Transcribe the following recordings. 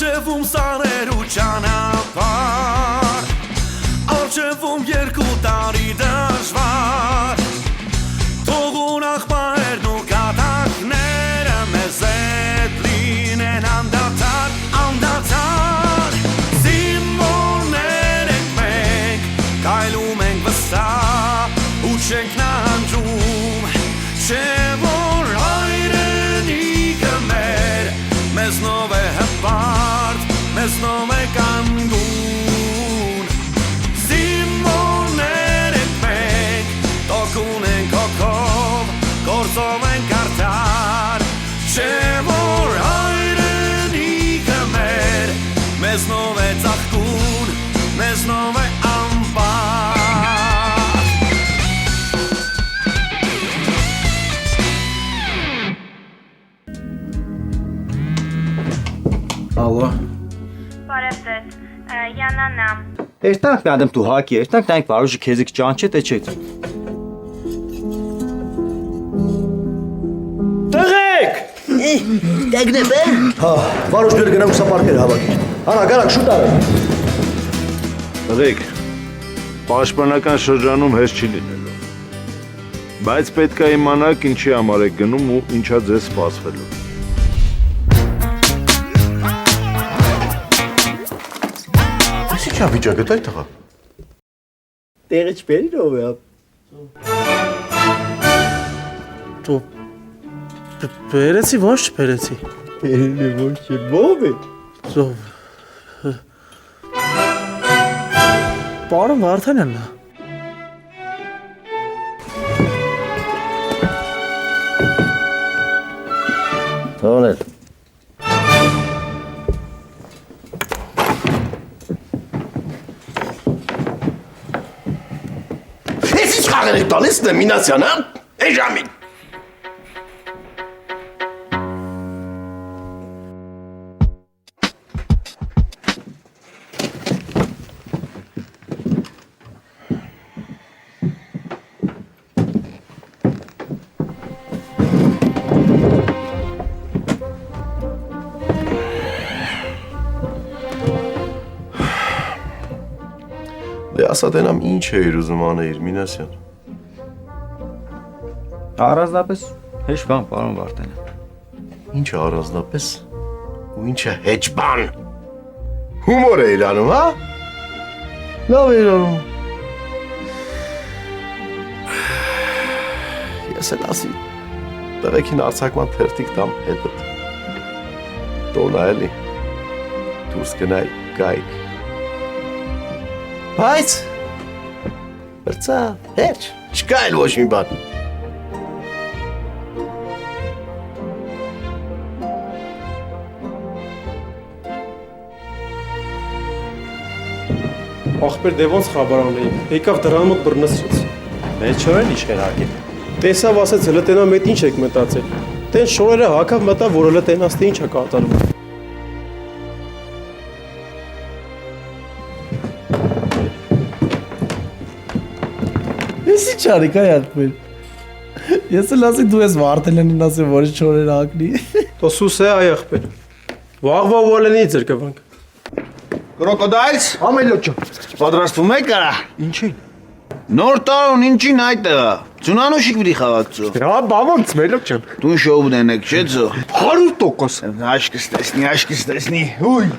Արջևում սարերու ճանապարհ Արջևում 2 տարի դժվար Թողուն աղբայրն ու կատակները մեզ հետ լինեն անդադար Զինվորներ ենք մենք կայլում ենք վստահ ու չենք նանջում Չէ որ հայրենիքը մեր մեզնով է հպարտ մեզնով է կանգուն Զինվորներ ենք մենք տոկուն ենք հոգով գործով ենք արդար Չէ որ հայրենիքը մեր մեզնով է ծաղկուն մեզնով է Ալո Բարև ձեզ, Յաննան եմ Երտանք նադեմ դու հակի, երտանք նայք վարուժը քեզիկ ճանչ է տեչեց Տղեք! Տեգնեպ է? Հա, վարուժները գնամ ուսապարկեր հավակիր Հանա, գարակ, շուտ արը Տղեք, պաշտպանական շրջանում հեզ չի լինելու Բայց պետք է իմանաք ինչի համար եք գնում ու ինչա ձեզ սպասվելու Ինչա վիճակը տայ տղա Տեղը չպերի ով է Դու բերեցի ոչ չբերեցի Բերել է ոչ է, ով է Պարոն Վարդանյանն է Թողնել Ես ինչ խաղեր եք տալիս նոմինացիան, հա? Է ժամին Ասա դենամ ինչ էիր ուզում անեիր, Մինասյան։ Առանձնապես հեչ բան, պարոն Վարդանյան Ինչ է առանձնապես ու ինչ է հեչ բան։ Հումոր էիր անում, հա։ Լավ էիր անում։ Ես էլ ասի տղեկին արձակման թերթիկ տամ հետդ։ Տոնա էլի։ Դուրս գնայ գայք։ Բայց Բրծա, հերջ, չկա էլ ոչ մի բան Ախպեր դե ոնց խաբար անեի, եկավ դրան մոտ բռնսրեց Մեր չորեն ինչ հերակի Տեսավ ասեց հլը տենա մետ ինչ եք մտածել Տեն շորերը հակավ մտավ, որ հլը տենաս թե ինչ է կատարում Ես ինչ արի կայ ատմել Ես էլ ասի դու ես Վարդանյանին ասի որ չորեր հակնի Տո սուս է այ ախպեր Վաղվա ուվալենի ձեր կվանք Կրոկոդայլս Ամելոջան պատրաստվում եք արա Ինչին Նոր տարուն ինչին այդտեղա Ծունանուշիկ պիտի խաղացու Հա, բա ոնց Մելոջան Դու շոու դենեք չէ ձո 100% Աշկս տեսնի Ուй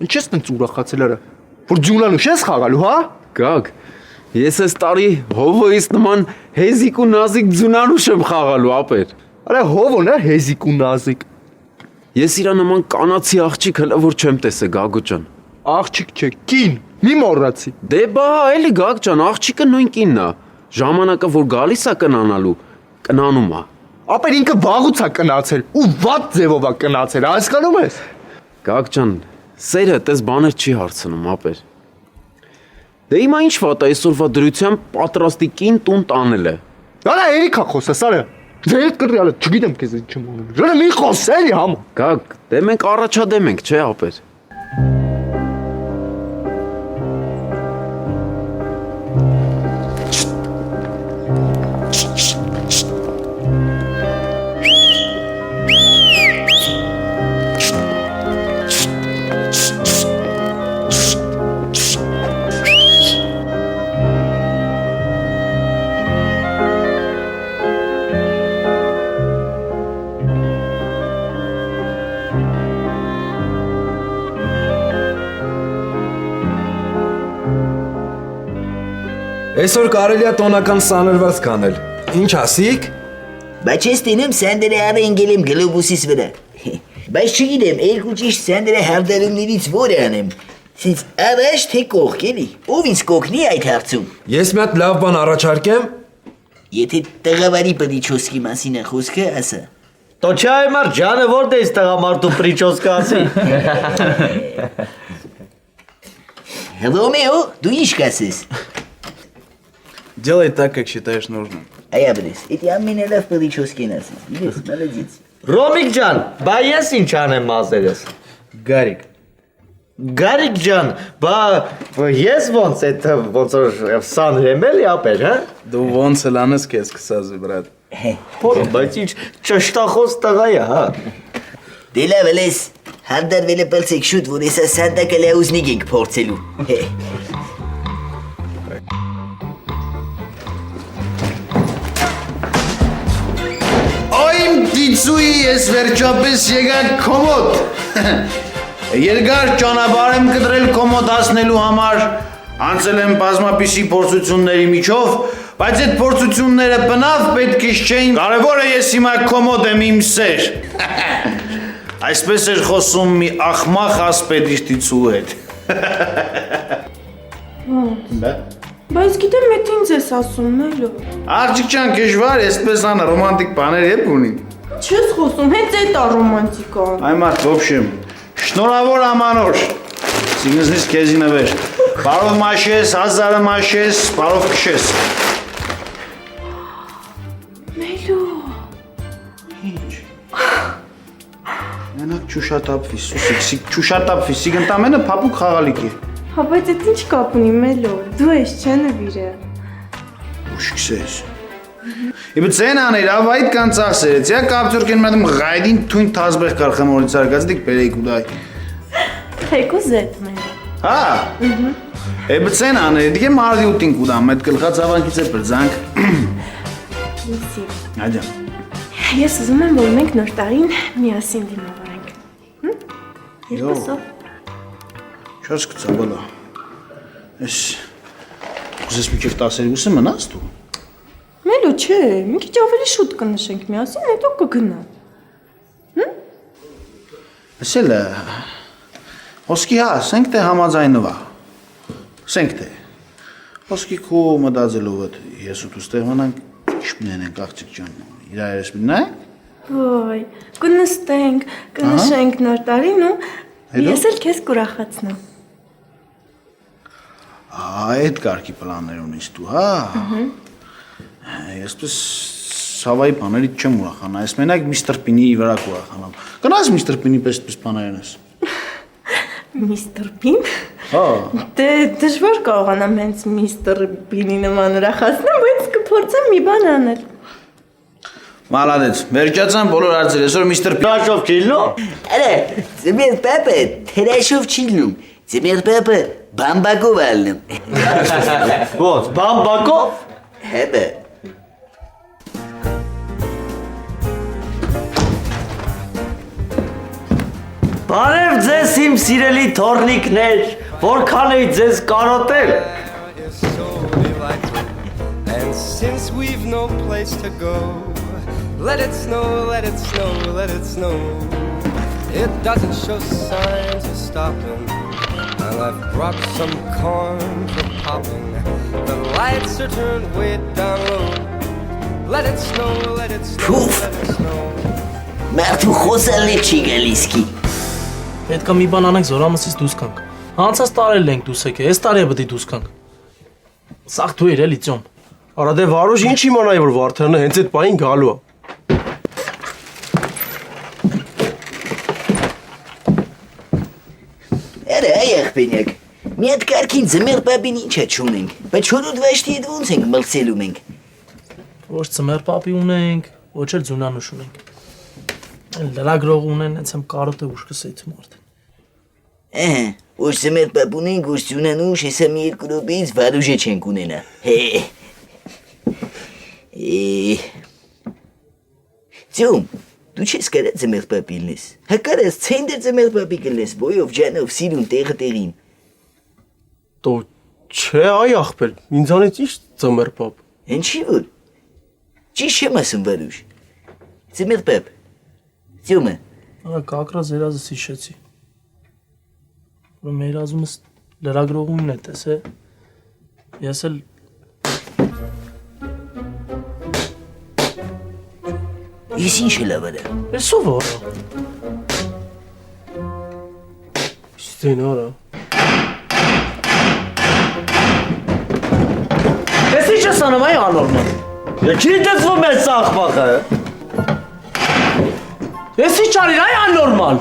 Ինչ ես տենց ուրախացել արա Որ ձյունանուշ ես խաղալու, հա Գագ, ես ես տարի հովոյից նման հեզիկ ու նազիկ ձունանուշ եմ խաղալու ապեր Արա հովոն է հեզիկ ու նազիկ Ես իրա նման կանացի աղջիկ հլը որ չեմ տեսե Գագո ջան Աղջիկ չէ, կին, մի մոռացի Դե բա էլի Գագ ջան, աղջիկը նույն կինն է Ժամանակը որ գալիս է կնանալու, կնանում է Ապեր ինքը վաղուց է կնացել ու վատ ձևով է կնացել, հասկանում ես Գագ ջան, սերը տես բաներ չի հարցնում ապեր Դե հիմա ինչ վատ է այսօրվա դրությամբ պատրաստի կին տուն տանել է Արա երիք է խոսես, արա Ձեր հետ կռիալը, չգիտեմ քեզ ինչ եմ անում Ժանը մի խոս էլի համ Գագ, դե մենք առաջադեմ ենք, չէ ապեր Այսօր կարելի է տոնական սանրված կանել։ Ինչ ասիք։ Բայց ես տենում սանդերը ավը ընգել եմ գլոբուսիս վրա։ Բայց չգիտեմ, երկու ճիշտ սանդերը հարդարումներից որը անեմ։ Սենց առաջ թե կողք էլի, ով ինձ կողքնի այդ հարցում։ Ես մի հատ լավ բան առաջարկեմ։ Եթե տղավարի պրիչոսկի մասին է խոսքը, ասա։ То чай մարջանը որտե է տղամարդու պրիչոսկա ասի։ Ռոմեո, դու ինչ կասես։ Делай так, как считаешь нужным. Այաբրես, էդի ամենալավ պրիչոսկին ասես, իրես, մալադից։ Ռոմիկ ջան, բա ես ինչ անեմ մազերս։ Гарик. Գարիկ ջան, բա ես ոնց այդ ոնց որ սանրեմ էլի ապեր, հա։ Դու ոնց էլ անես քեզ կսազի, բրատ։ Բայց ինչ ճշտախոս տղա է, հա։ Դե լավ ես, հարդարվելը պլցեք շուտ, որ եսա սանդակը լեուզնիկ ենք փորձելու։ Այմ դիցուի ես վերջապես եկա կոմոդ։ Երկար ճանապարհ եմ կտրել կոմոդ հասնելու համար, անցել եմ բազմապիսի փորձությունների միջով, բայց այդ փորձությունները բնավ պետք չէին։ Կարևորը ես հիմա կոմոդ եմ իմ սեր։ Այսպես էր խոսում մի ախմախ ասպետիստիցու հետ։ Բայց գիտեմ, էդ ինձ ես ասում, մելո։ Աղջիկ ջան, դժվար, այսպես ան ռոմանտիկ բաներ եք ունի։ Չես խոսում, հենց այդ է ռոմանտիկան։ Այ մարդ, ոբշեմ, շնորհավոր ամանոր, սիգնզնից քեզի նվեր, բարով մաշես, հազարը մաշես, բարով քշես։ Մելո։ Ինչ։ Մենակ չուշատապվի, սուսիկ, չուշատապվի, սիգնտամենը փապուկ խաղալիք է։ Հա, բայց այդ ինչ կապ ունի, Մելո, դու ես չէ նվիրը։ Ուշ քսես։ Իբը ցեն աներ, ավայդ կան ծախսերից, յա կապտյուրքեն մատում գայդին թույն թազբեղ կարխամորից արգած դիք բերեիք ուդայ։ Թեկու զետ, Մելո։ Հա։ Իբը ցեն աներ, դիք եմ արդի ուտին կուդամ, այդ կլխած ավանքից է պրձանք։ Լիսի։ Ադյա։ Ես ուզում եմ, որ մենք նոր տարին միասին դիմավորենք։ Երկուսով։ Չաս կծավալա։ Ես ուզես մի քիչ 12-ը մնաս դու։ Մելո, չէ, մի քիչ ավելի շուտ կնշենք միասին, հետո կգնա։ Ասել է, ոսկի հա, սենք թե համաձայնվա։ Սենք թե։ Ոսկի քո մտածելով այդ ես ու դու ստեղանանք, ինչ մնենք աղջիկ ջան, իրար ես մնանք։ Ոյ, կնստենք, կնշենք նոր տարին ու ես էլ քեզ կուրախացնեմ։ Այդ կարգի պլաններ ունիս դու, հա։ Այսպես սավայի բաներից չեմ ուրախանա, այս մենակ միստր Պինի վրա կուրախանամ։ Կնաս միստր Պինի պես բաներ ես։ Միստր Պին։ Հա։ Դե դժվար կարողանամ հենց միստր Պինի նման ուրախացնեմ, բայց կփորձեմ մի բան անել։ Մալադեց, վերջացան բոլոր հարցերը, այսօր միստր Տաշով չիլնում։ Արա, ձմեր պապը թրաշով չի լնում, ձմեր պապը բամբակով ալնում։ Ոնց, բամբակով։ Հեբը։ Բարև ձեզ իմ սիրելի թորնիկներ, որքան էի ձեզ կարոտել։ And since we've no place to go, let it snow, let it snow, let it snow. It doesn't show signs of stopping, and I've brought some corn for popping. The lights are turned way down low. Let it snow, let it snow, let it snow. Մարդու խոսալի չի գալիսկի։ Պետք է մի բան անենք զորամասից դուրս գանք։ Անցած տարել ենք դուրս եկել, այս տարի է պետք է դուրս գանք։ Սաղ դու էր էլի ծյոմ։ Արա դե Վարուժ ինչ իմանայի որ Վարդանը հենց այդ պահին գալու է։ Արա աղբենյակ, մի հատ կարգին ձմեր պապին ինչ է չունենք, բայց չորուդ վաշտի հետ ոնց ենք մլցելու մենք։ Ոչ ծմեր պապի ունենք, ոչ էլ ձունանուշ ունենք։ Լրագրող ունեն, հենց եմ կարոտը ուշ կսեից մարդ։ Ոչ ձմեր պապ ունենք, ոչ ձունանուշ, հեսա մի երկու րոպեից Վարուժը չենք ունենա։ Ձյում, դու չես կարա ձմեր պապի լնես, հակարած ցենդեր ձմեր պապի կլնես, բոյով ջանով սիրուն տեղը տեղին։ Դու Չէ, այ ախպեր, ինձանից ի՞նչ ծմեր պապ։ Ինչի՞ որ։ Ճիշտ եմ ասում վարուշ։ Ծմեր պապ։ Ծյոմը։ Արա կակրած երազս հիշեցի։ Որ մեր ազումս լրագրողումն է տեսե։ Ես էլ Ես ինչ է լավ արա։ Ես ով արա։ Ստեն արա։ Ես ինչ ես անում այ անորմալ։ Չի տեսվում է սա աղբակը։ Ես ինչ արիր այ անորմալ։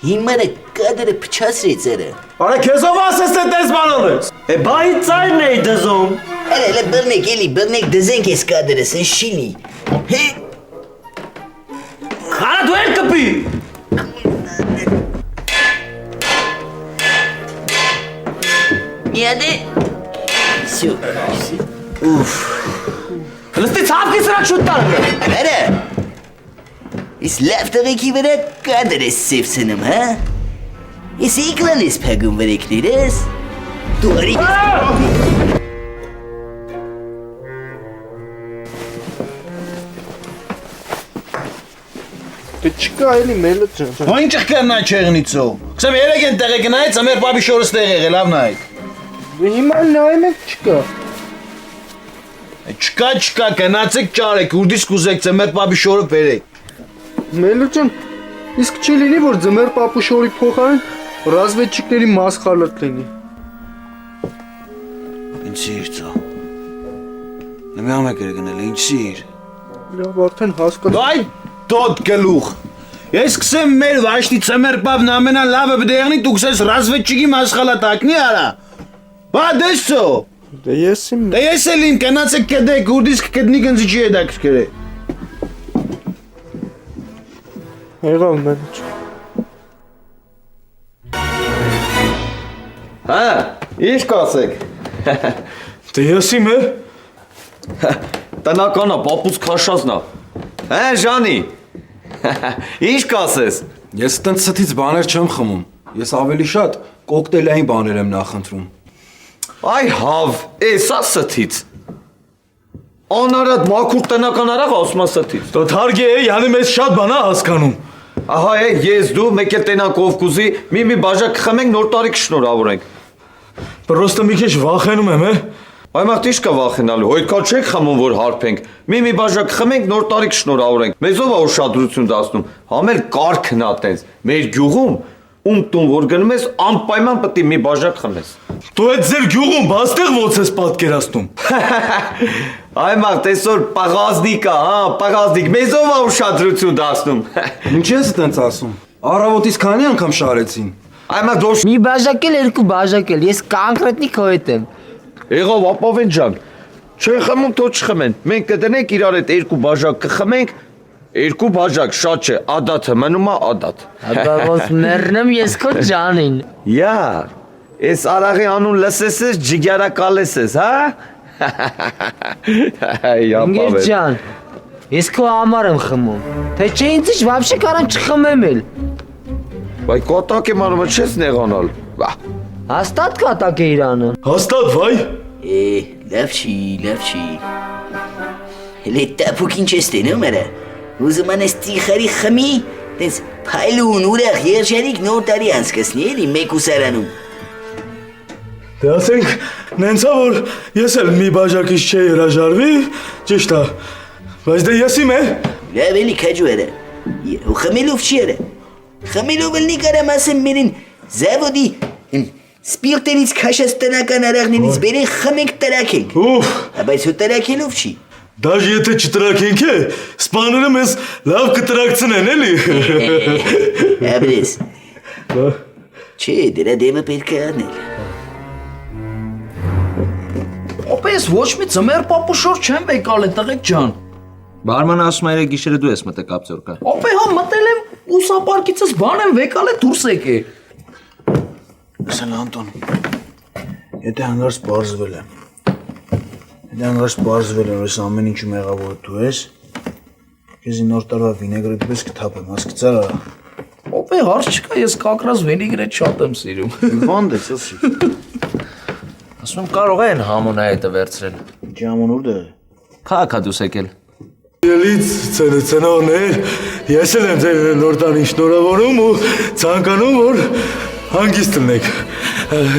Հիմա կադրը փչացրեց արա։ Արա քեզով ասես թե տես բանով ես։ Բայ ծայրն էի դզում։ Արա բռնեք էլի, բռնեք դզենք ես կադրը, սեն շինի։ Հե։ Արա դու էլ կպի։ Միադե։ Սյո։ Ուֆ։ Լստի ցավքի սրա շուտ տալը։ Արա։ Իս լավ տղեկի վրա կադր ես սևցնում, հա? Իս իգլան ես պագում վրեկներես? Դու արի ես։ Դե չկա էլի մելը ջան։ Ո՞ն ինչ կերնա չեղնիցո։ Քսեմ երեք են տեղը գնայց, ամեր պապի շորս տեղ եղել, լավ նայեք։ Հիմա նայում եք չկա։ Չկա, գնացեք ճարեք, ուրդիս կուզեք ծմեր պապի շորը բերեք։ Մելը ջան, իսկ չի լինի որ ձմեր պապուշորի փոխարեն ռազմետчикների մասխալատ լինի։ Ինչի՞ ծո։ Նմի ամեկ էր գնել, ինչի՞ իր։ Լավ, արդեն հասկացա։ Այ դոտ գլուխ։ Ես կսեմ մեր վաշտի ծմեր պապն ամենալավը պետք է եղնի, դու կսես ռազմետчикի մասխալատակնի արա։ Բա դեսո։ Դե ես էլ իմ կնացեք կդեք, ուրդիս կգտնի գնցի չի հետաքրքրե։ Եղավ մելը ջան։ Հա, ինչ կասեք։ Դե ես իմ է։ Տնականա, պապուց քաշածնա։ Հա, Ժանի։ Ինչ կասես։ Ես տենց ստից բաներ չեմ խմում։ Ես ավելի շատ կոկտեյլային բաներ եմ նախընտրում։ Այ հավ, էսա ստից։ Անարատ մաքուր տնական արաղ ասում ստից։ Դո թարգի է, յանի մեզ շատ բան է հասկանում։ Ահա է, ես դու մեկ էլ տենակով կուզի, մի բաժակ խմենք նոր տարի կշնորհավորենք։ Պրոստը մի քիչ վախենում եմ, է։ Այ մաղթ ինչ կա վախենալու, հոյքա չեք խմում որ հարբենք։ Մի բաժակ խմենք նոր տարի կշնորհավորենք։ Մեզով է ուշադրություն դասնում։ Համել կարգն ա տենց։ Մեր գյուղում ում տուն որ գնում ես անպայման պետք է մի բաժակ խմես։ Դու այդ ձեր գյուղում բաստեղ ոնց ես պատկերացնում։ Այ մաղթ այսօր պաղազնիկ ա, հա, պաղազնիկ, մեզով է ուշադրություն դասնում։ Ինչ ես տենց ասում։ Առավոտից քանի անգամ շարեցին։ Այ մաղթ դու Մի բաժակ էլ, երկու բաժակ էլ, ես կոնկրետնի քո հետ եմ։ Եղավ ապավեն ջան։ Չեն խմում, թող չխմեն։ Մենք կդնենք իրար հետ երկու բաժակ կխմենք, երկու բաժակ շատ չէ, ադաթը մնում է ադաթ։ Ապա ոնց մեռնեմ ես քո ջանին։ Յա, ես արաղի անուն լսես ես, ջիգյարակալես ես, հա։ Ինգեր ջան, ես քո համար եմ խմում։ Թե չէ ինձ ինչ վաբշե կարամ չխմեմ էլ։ Բայ կոտակ եմ անում, չես նեղանալ։ Հաստատ կատակ է Իրանը։ Հաստատ վայ։ Լավ չի։ Հələ տապուկ ինչ ես տենում արա։ Ուզում անես ծիխարի խմի, տենց փայլուն ուրախ երջանիկ նոր տարի անցկացնի էլի մեկ ուսարանում։ Դե ասենք, նենցա որ ես էլ մի բաժակից չէի հրաժարվի, ճիշտ է, բայց դե ես իմ է։ Լավ էլի քաջու արա։ Ու խմելով չի արա։ Խմելով էլ նիկարամ ասեմ մերին զավոդի սպիրտերից քաշած տնական արաղներից բերեն խմենք տրակենք։ Ուֆ։ Բայց ու տրակելով չի։ Դաժ եթե չտրակենք է, սպաները մեզ լավ կտրակցնեն էլի։ Ապրես։ Չէ, դրա դեմը պետք է անել։ Ապա ես ոչ մի ծմեր պապուշոր չեմ եկալ է տղեկ ջան։ Բարմանը ասում է երեք գիշերը դու ես մտել կապծորկա։ Ապա հա մտել եմ ուսապարկիցս բան եմ եկալ է դուրս եկե։ Ասել Անտոն, եթե հանգարց պարզվել է, որ ես ամեն ինչու մեղավորը դու ես, քեզի նոր տարվա վինեգրետ պես կթափեմ, հասկացար արա։ Ապա հարց չկա, ես կակրած վինեգրետ շատ եմ սիրում։ Վանդ ես, ասի։ Ասում եմ կարող են համոնա հետը վերցրել։ Ջամոնուրդը։ Քաղաքադուս եկել։ Ելից ծնողներ, ես էլ եմ ձեր նոր տարին շնորհավորում ու ցանկանում որ հանգիստ լինեք։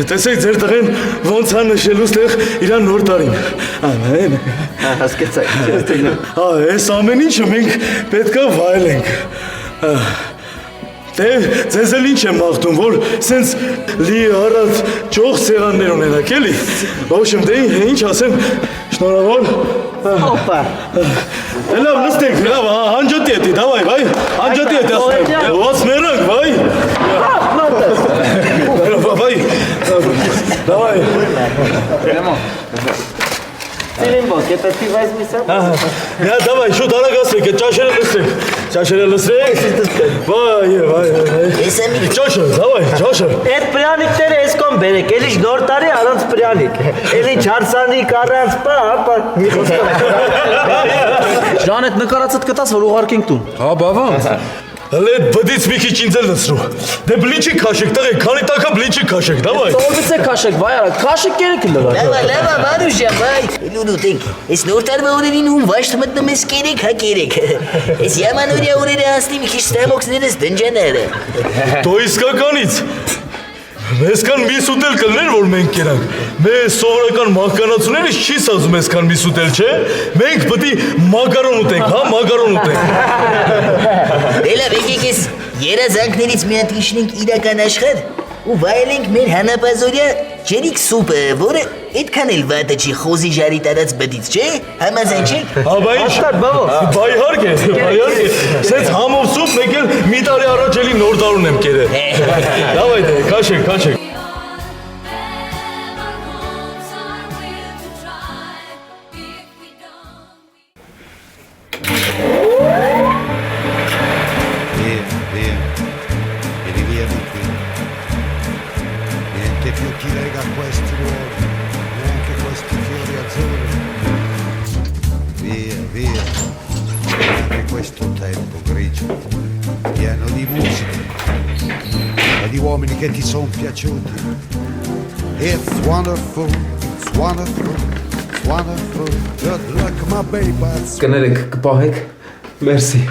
Տեսեք ձեր տղեն ոնց է նշելու ստեղ իր նոր տարին։ Ամեն։ Հասկացա։ Այս ամեն ինչը մենք պետքա վայելենք։ Դե ձեզ էլ ինչ եմ մաղթում, որ սենց լի առած ճոխ սեղաններ ունենաք, էլի։ Ոչմ դե ինչ ասեմ, շնորհավոր։ Հոպա։ Լավ, նստենք, լավ, անջատի էտի, դավայ, վայ, անջատի էտի ասեմ, ված մերանք, վայ։ Վայ, դավայ։ Սիրիմբոս, եթե թի վայզմիս է։ Նա դավայ, շուտ արագ ասեք, ճաշերը լսրեք, վայ, ճաշը, դավայ, ճաշը։ Այդ պրանիկները ես կոմ բերեք, էլի նոր տարի առանց պրանիկ, էլի չարսանիկ առանց պա, մի Ժան, այդ նկարածդ կտաս, որ ուղարկենք տուն։ Հա, բավան։ Հələ այդ բդից մի քիչ ինձ էլ լցրու։ Դե բլինչի քաշեք, տղեկ, քանի տակա բլինչի քաշեք, դավայ։ Ծովից է քաշեք, վայ արա, քաշեք երեք լվա։ Լավա, Մարուշա, վայ։ Լուլուտենք, ես նոր տարվա օրերին ում վաշտ մտնում ես կերեք, հա կերեք։ Ես yamanորյա օրերը ասնի մի քիչ ստամոքսներս դնջաները։ Դո իսկականից։ Մեզ կան միս ուտել կլներ, որ մենք կերանք։ Մեզ սովորական մահկանացուներս չի սազում այսքան միս ուտել, չէ։ Մենք պտի մակարոն ուտենք, հա, մակարոն ուտենք։ Դե լավ, եկեք ես երազանքներից մի հատ իջնենք իրական աշխարհ ու վայելենք մեր հանապազորյա ջերիկ սուպը, որը այդքան էլ վատը չի խոզի ժարի տարած բդից, չէ։ Համաձայն չեք։ Հա, բա ինչ։ Բայհարկ է, բայհարկ է։ Սենց համով սուպ մեկ էլ մի տարի առաջ էլի նոր տարուն եմ կերել։ Դավայ դե, քաշեք։ Che ti sono piaciuti. It's wonderful, it's wonderful, it's wonderful. Good luck, my baby. Կներեք, կպահեք։ Մերսի։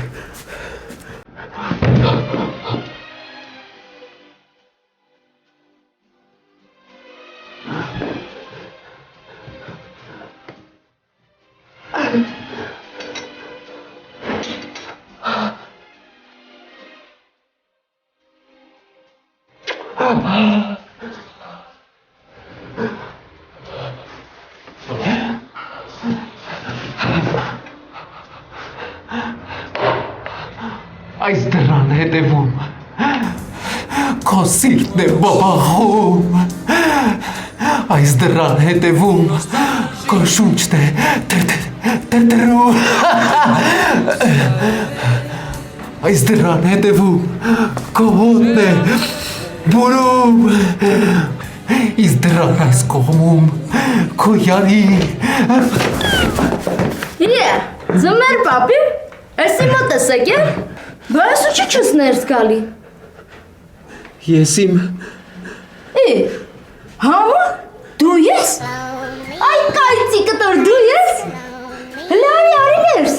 Այս դրան հետևում քո սիրտն է բաբախում Այս դրան հետևում քո շունչն է տրտրում Այս դրան հետևում քո հոտն է բուրում Իս դրան այս կողմում քո յարի Զմեր պապի, էսի մոտ ես եկել Բա ես ու չի չես ներս գալի։ Ես իմ Համա, դու ես։ Այ կայցի կտոր դու ես։ Հլարի արի ներս։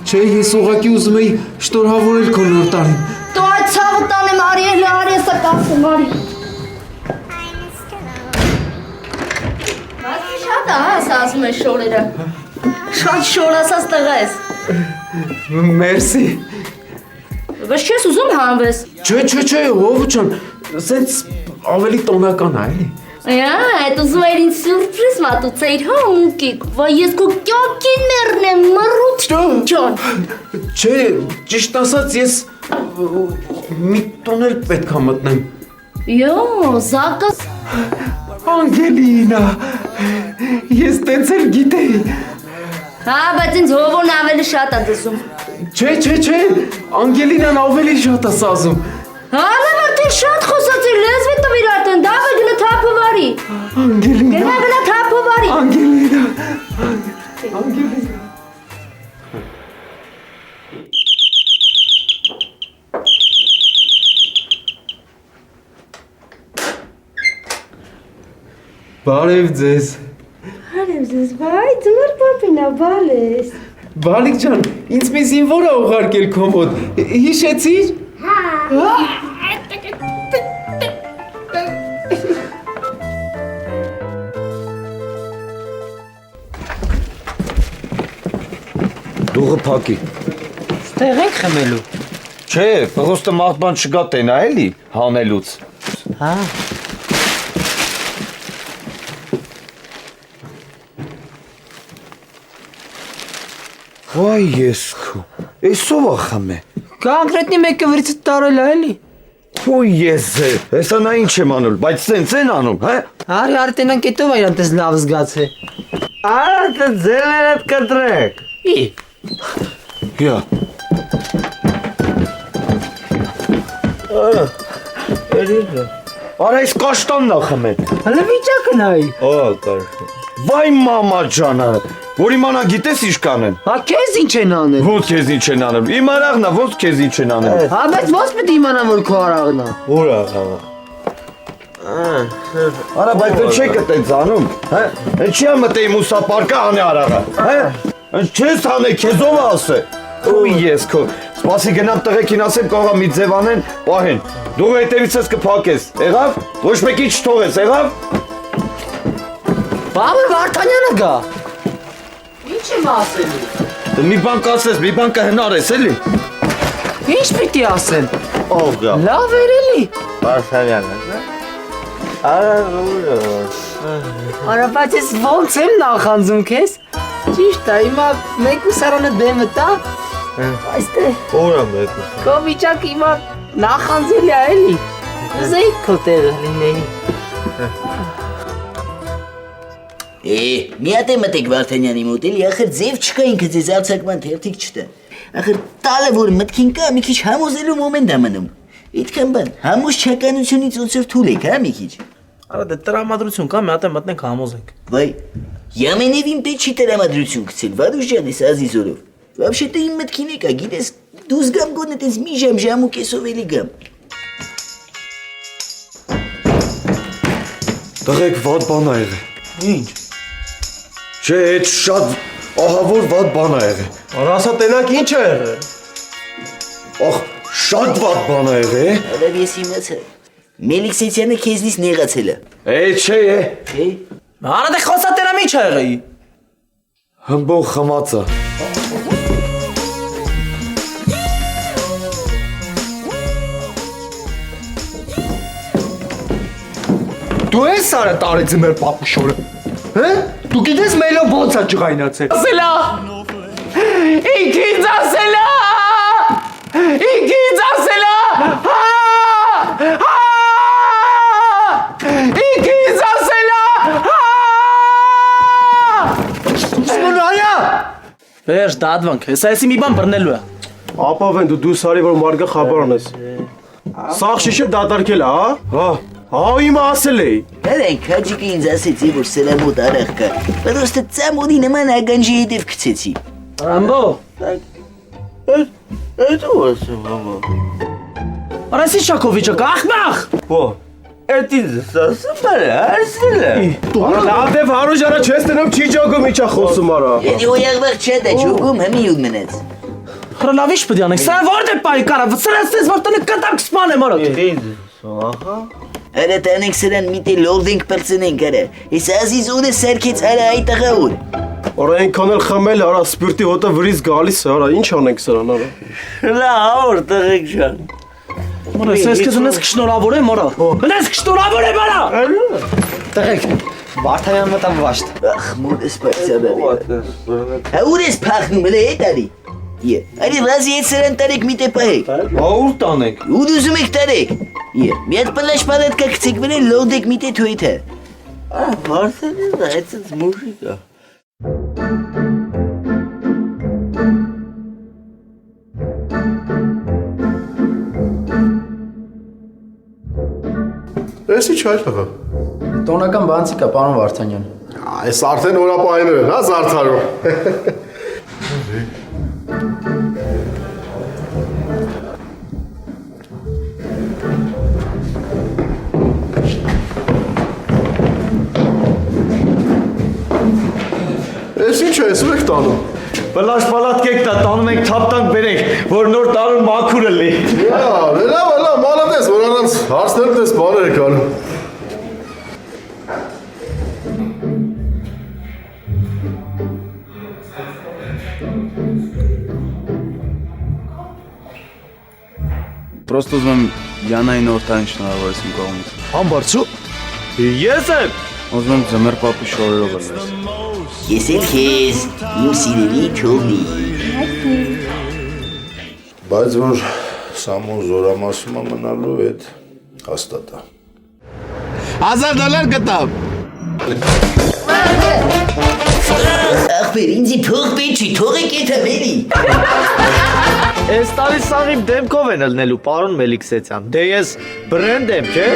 Չէ, ես ուղղակի ուզում էի շնորհավորել քո նոր տարին։ Դու այդ ցավը տանեմ արի հլարի ես կասեմ արի։ Մասի շատ ահաս ասում ես շորերը։ Շատ շոր ասած տղա ես։ Մերսի։ Բայց չես ուզում հանվես։ Չէ, ով ջան, սենց ավելի տոնական է, էլի։ Այդ ուզում էր ինձ սյուրպրիզ մատուցեիր, հա մուկիկ, վայ ես քո կյակին մեռնեմ, մռուտ ջան։ Չէ, ճիշտ ասած ես մի տոներ պետք է մտնեմ։ Զակը Անգելինա, ես տենց էլ գիտեի։ Հա, բայց ինձ հովոն ավելի շատ է դզում։ Չէ, Անգելինան ավելի շատ է սազում։ Հա, լավարդին շատ խոսացիր, լեզվի տվիր արդեն, դավը գնա թափվարի։ Անգելինա։ Գնա թափվարի։ Անգելինա։ Բարև ձեզ։ Բարև ձեզ, վայ, ձմեռ պապինա, բալես։ Բալիկ ջան, ինձ մեզ որ է ուղարկել քո մոտ։ Հիշեցիր։ Հա։ Դուղը փակի։ Ստեղ ենք խմելու։ Չէ, պրոստը մարդման չգա տենա էլի հանելուց։ Հա։ Վայ ես քո։ Էսով է խմե։ Կոնկրետնի մեկը վրիցը տարել է էլի։ Ու ես է, հեսա նա ինչ եմ անում, բայց սենց են անում, հա։ Արի արտենան կետով այրան տես լավ զգացե։ Արա դե ձելերդ կտրեք։ Ի։ Հյա։ Էրիգա։ Արա այս կաշտանն է խմեն։ Հələ վիճակը նայ։ Կաշտան։ Վայ մամա ջանը, որ իմանա գիտես ինչ կանեն։ Հա քեզ ինչ են անել։ Ոնց քեզ ինչ են անել։ Իմ արաղն է, ոնց քեզ ինչ են անել։ Հա բայց ոնց պետք է իմանամ որ քո արաղն է։ Որ աղաղ։ Արա բայց դու չեք այդպես անում, հա։ Ինչի՞ է մտեի մուսապարկը անի արաղը, հա։ Ինչ չես անել, քեզ ով ասե։ Ու ես քո։ Սպասի գնամ տղեկին ասեմ կողա մի ձև անեն, պահեն։ Դու հետևիցս կփակես։ Եղավ։ Ոչ մեկի չթողես, եղավ։ Բաբը Վարդանյանը գա։ Ինչ եմ ասելու։ Դու մի բան կասես, մի բան կհնարես էլի։ Ինչ պիտի ասեմ։ Ով գա։ Լավ էր էլի։ Վարդանյանը, հա։ Արա բայց ես ոնց եմ նախանձում քեզ։ Ճիշտ է, հիմա մեկ ուսարանը դեմը տա։ Այստեղ։ Ո՞ր եմ այդ։ Քո վիճակը հիմա նախանձելի է էլի։ Ուզեի քո տեղը լինեի։ Մի հատ է մտեք Վարդանյանի մոտ էլի, ախր ձև չկա ինքը ձեզ արձակման թերթիկ չտա։ Ախր տալը որ մտքին կա, մի քիչ համոզելու մոմենտ է մնում։ Այդքան բան, համոզչականությունից ոնց թույլ եք, հա մի քիչ։ Արա դե տրամադրություն կա, մի հատ է մտնենք համոզենք։ Վայ, Յամենևին պետք չի տրամադրություն գցել, Վարուժ ջան, էս ազիզորով։ Вообще-то իմ մտքին եկա, գիտես, դուս գամ գոնե տես մի ժամ ու կեսով էլի գամ։ Տղեկ վատ բան ա եղել։ Ինչ։ Չէ, այդ շատ ահավոր վատ բան ա եղել։ Արա ասա տենակ ինչ ա եղել։ Ախ, շատ վատ բան ա եղել։ Արավ ես իմացա։ Մելիքսեցյանը քեզնից նեղացել է։ Չէ։ Չէ։ Արա դե խոսա տենամ ինչ ա եղել։ Հմբող խմած ա։ Դու ես Սարը տարի ձմեր պապուշորը։ Հե? Դու գիտես մելով ոնց է ջղայնացել։ Ասելա։ Ինքինց ասելա։ Ինքինց ասելա։ Հա։ Ինքինց ասելա։ Սմոնայա։ Վերջ դադվանք, հեսա եսի մի բան բռնելու է։ Ապավեն դու սարի որ մարգա խաբարն ես։ Սաղ շիշը դատարկել է, հա։ Հա իմը ասել էի։ Դրանք հաջիկը ինձ ասեցի, որ սրա մոտ արեղ կա, պրոստը ծամոնի նման ագանջի հետև կցեցի։ Ռամբո։ Այդ ու ասում, մամա։ Արա եսի շակովիճը կա, ախմախ։ Հո, այդ ինձ ասում արա, արսել է։ Լավ դե Վարուժ արա չես տնեմ չի ջոգում իչա խոսում արա։ Եդի ոյաղվաղ չէ դա ջոգում հմի ուդ մնաց։ Հրա լավ ինչ պդի անենք, սրա որդ է պայի կարա, սրա ստես որ տնը կտակ կսպանեմ արոք։ Արա տանենք սրան միտի լորդենք պրծնենք արա, ես ազիզունը սարքեց արա այդ աղաուր։ Արա ենքան էլ խմել արա սպիրտի հոտը վրից գալիս է արա, ինչ անենք սրան արա։ Լավ տղեկ ջան։ Մորա ես քեզ ունես կշնորհավորեմ արա։ Ունես կշնորհավորեմ արա։ Տղեկ, Վարդանյան մտավ վաշտ։ Ախ, մոդես պարծաբարի։ Հա ուր ես փախնում էլ է տարի։ Արի ռազի այդ սրան տարեք միտե պահեք։ Ուր տանենք։ Ուր ուզում եք տարեք։ Մի հատ պլաշ պալատկա կցեք վրեն լորդեք միտե թույթը։ Վարդանյան այցած մուժիկա։ Ես ինչ այլ տղա։ Տոնական բանցիկ է, պարոն Վարդանյան։ Այս արդեն օրապայներ են, հա, զարդարում։ տանում։ Բլաշ պալատկեք տա, տանում ենք թափտանք բերենք, որ նոր տարում մաքուրը լի։ Լավ, մալատես, որ առանց հարցներդ ես բաներ եք անում։ Պրոստո ուզում եմ Յանայի նոր տարին շնորհավորես իմ կողմից։ Համբարձու։ Ես եմ։ Ուզում եմ ձմեռ պապի շորերով լսես։ Ես էլ քեզ, իմ սիրելի ճողի։ Բայց որ Սամոն զորամասում է մնալու հետ հաստատ է։ $1000 գտավ։ Ախպեր, ինձի փող պետք չի, թողեք եթ ամելի։ Այս տարի սաղ իմ դեմքով են ելնելու, պարոն Մելիքսեցյան։ Դե ես բրենդ եմ, չէ՞։